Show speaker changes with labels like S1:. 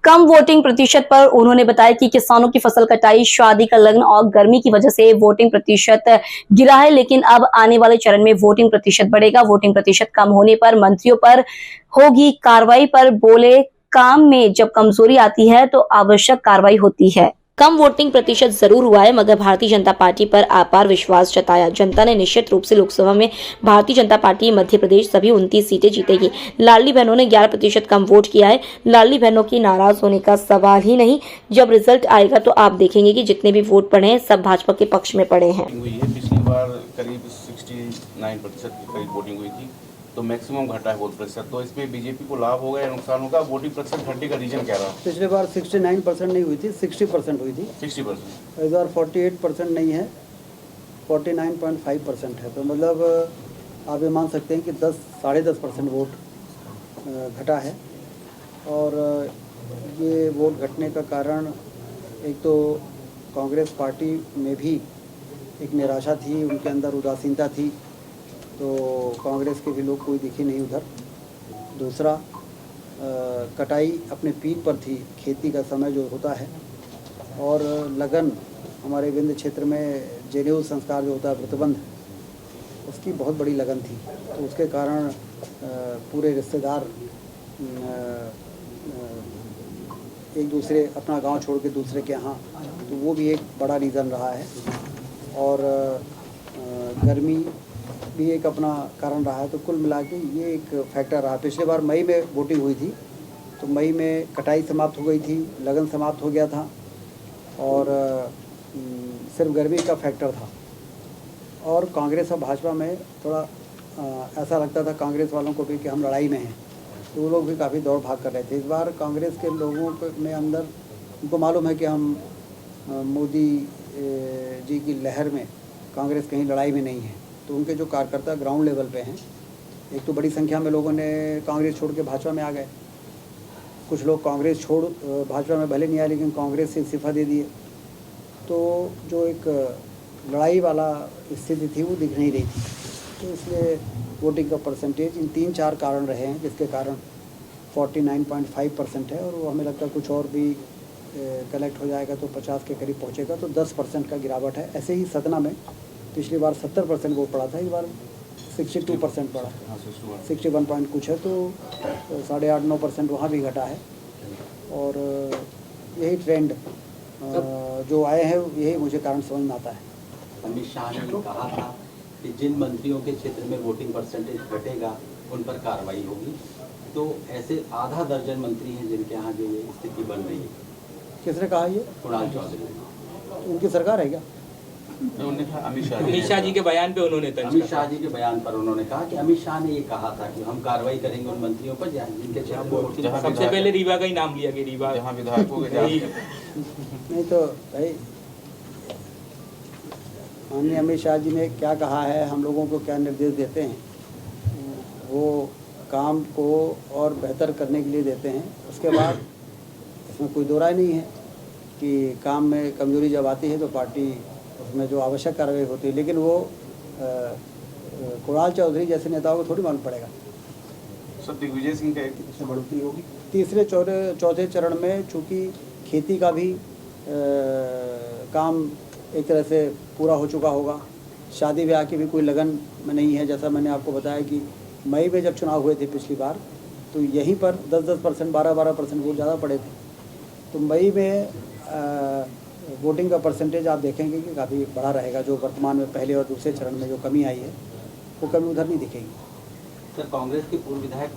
S1: कम voting प्रतिशत पर उन्होंने बताया कि किसानों की फसल कटाई, शादी का लग्न और गर्मी की वजह से वोटिंग प्रतिशत गिरा है, लेकिन अब आने वाले चरण में वोटिंग प्रतिशत बढ़ेगा। वोटिंग प्रतिशत कम होने पर मंत्रियों पर होगी कार्रवाई। पर बोले, काम में जब कमजोरी आती है तो आवश्यक कार्रवाई होती है। कम वोटिंग प्रतिशत जरूर हुआ है, मगर भारतीय जनता पार्टी पर अपार विश्वास जताया। जनता ने निश्चित रूप से लोकसभा में भारतीय जनता पार्टी मध्य प्रदेश सभी 29 सीटें जीतेगी। लाडली बहनों ने 11% कम वोट किया है। लाडली बहनों की नाराज होने का सवाल ही नहीं। जब रिजल्ट आएगा तो आप देखेंगे कि जितने भी वोट पड़े हैं सब भाजपा के पक्ष में पड़े हैं।
S2: पिछली बार करीब 69% की करीब वोटिंग हुई थी, तो मैक्सिमम घटा है वोट प्रतिशत। तो इसमें बीजेपी को लाभ होगा या नुकसान होगा? वोटिंग प्रतिशत घटने का रीजन क्या रहा?
S3: पिछले बार 69% नहीं हुई थी, 60% हुई थी।
S2: 60%।
S3: इस बार 48% नहीं है, 49.5% है। तो मतलब आप ये मान सकते हैं कि 10-10.5% वोट घटा है। और ये वोट घटने का कारण एक तो कांग्रेस पार्टी में भी एक निराशा थी, उनके अंदर उदासीनता थी, तो कांग्रेस के भी लोग कोई दिखे नहीं उधर। दूसरा, कटाई अपने पीक पर थी, खेती का समय जो होता है, और लगन हमारे विंध्य क्षेत्र में जनेऊ संस्कार जो होता है, व्रतबंध, उसकी बहुत बड़ी लगन थी। तो उसके कारण पूरे रिश्तेदार एक दूसरे अपना गांव छोड़ के दूसरे के यहाँ, तो वो भी एक बड़ा रीज़न रहा है। और गर्मी भी एक अपना कारण रहा है। तो कुल मिला के ये एक फैक्टर रहा। पिछले बार मई में वोटिंग हुई थी, तो मई में कटाई समाप्त हो गई थी, लगन समाप्त हो गया था, और सिर्फ गर्मी का फैक्टर था। और कांग्रेस और भाजपा में थोड़ा ऐसा लगता था कांग्रेस वालों को भी कि हम लड़ाई में हैं, तो वो लोग भी काफ़ी दौड़ भाग कर रहे थे। इस बार कांग्रेस के लोगों में अंदर उनको मालूम है कि हम मोदी जी की लहर में कांग्रेस कहीं लड़ाई में नहीं है। तो उनके जो कार्यकर्ता ग्राउंड लेवल पे हैं, एक तो बड़ी संख्या में लोगों ने कांग्रेस छोड़ के भाजपा में आ गए। कुछ लोग कांग्रेस छोड़ भाजपा में भले नहीं आए, लेकिन कांग्रेस से इस्तीफा दे दिए। तो जो एक लड़ाई वाला स्थिति थी वो दिख नहीं रही थी। तो इसलिए वोटिंग का परसेंटेज इन 3-4 कारण रहे हैं, जिसके कारण 49.5% है। और वो हमें लगता है कुछ और भी कलेक्ट हो जाएगा तो 50 के करीब पहुंचेगा, तो 10% का गिरावट है। ऐसे ही सतना में पिछली बार 70% वोट पड़ा था, इस बार 62% पड़ा, 61 पॉइंट कुछ है, तो 8.5-9% वहाँ भी घटा है। और यही ट्रेंड जो आए हैं, यही मुझे कारण समझ में आता है।
S4: अमित शाह ने कहा था कि जिन मंत्रियों के क्षेत्र में वोटिंग परसेंटेज घटेगा उन पर कार्रवाई होगी। तो ऐसे आधा दर्जन मंत्री हैं जिनके यहाँ जो ये स्थिति बन रही है।
S3: किसने कहा ये?
S4: कुणाल चौधरी।
S3: उनकी सरकार है क्या?
S2: उन्होंने कहा
S5: अमित शाह जी के बयान पे उन्होंने
S4: अमित शाह जी के बयान पर उन्होंने कहा कि अमित शाह ने ये कहा था कि हम कार्रवाई करेंगे उन मंत्रियों पर जिनके क्षेत्र में वोटिंग।
S5: सबसे पहले रीवा का ही नाम लिया कि रीवा
S2: जहाँ विधायकों के
S3: नहीं तो भाई, माननीय अमित शाह जी ने क्या कहा है, हम लोगों को क्या निर्देश देते हैं, वो काम को और बेहतर करने के लिए देते हैं। उसके बाद इसमें कोई दो राय नहीं है कि काम में कमजोरी जब आती है तो पार्टी उसमें जो आवश्यक कार्रवाई होती है, लेकिन वो कुणाल चौधरी जैसे नेताओं को थोड़ी मालूम पड़ेगा।
S2: सर, दिग्विजय सिंह का एक बढ़ोतरी होगी
S3: तीसरे चौथे चरण में, चूँकि खेती का भी काम एक तरह से पूरा हो चुका होगा, शादी ब्याह की भी कोई लगन में नहीं है। जैसा मैंने आपको बताया कि मई में जब चुनाव हुए थे पिछली बार, तो यहीं पर 10-10%, 12-12% वोट ज़्यादा पड़े थे। तो मई में वोटिंग का परसेंटेज आप देखेंगे कि काफ़ी बड़ा रहेगा। जो वर्तमान में पहले और दूसरे चरण में जो कमी आई है, वो कमी उधर नहीं दिखेगी।
S4: सर, कांग्रेस के पूर्व विधायक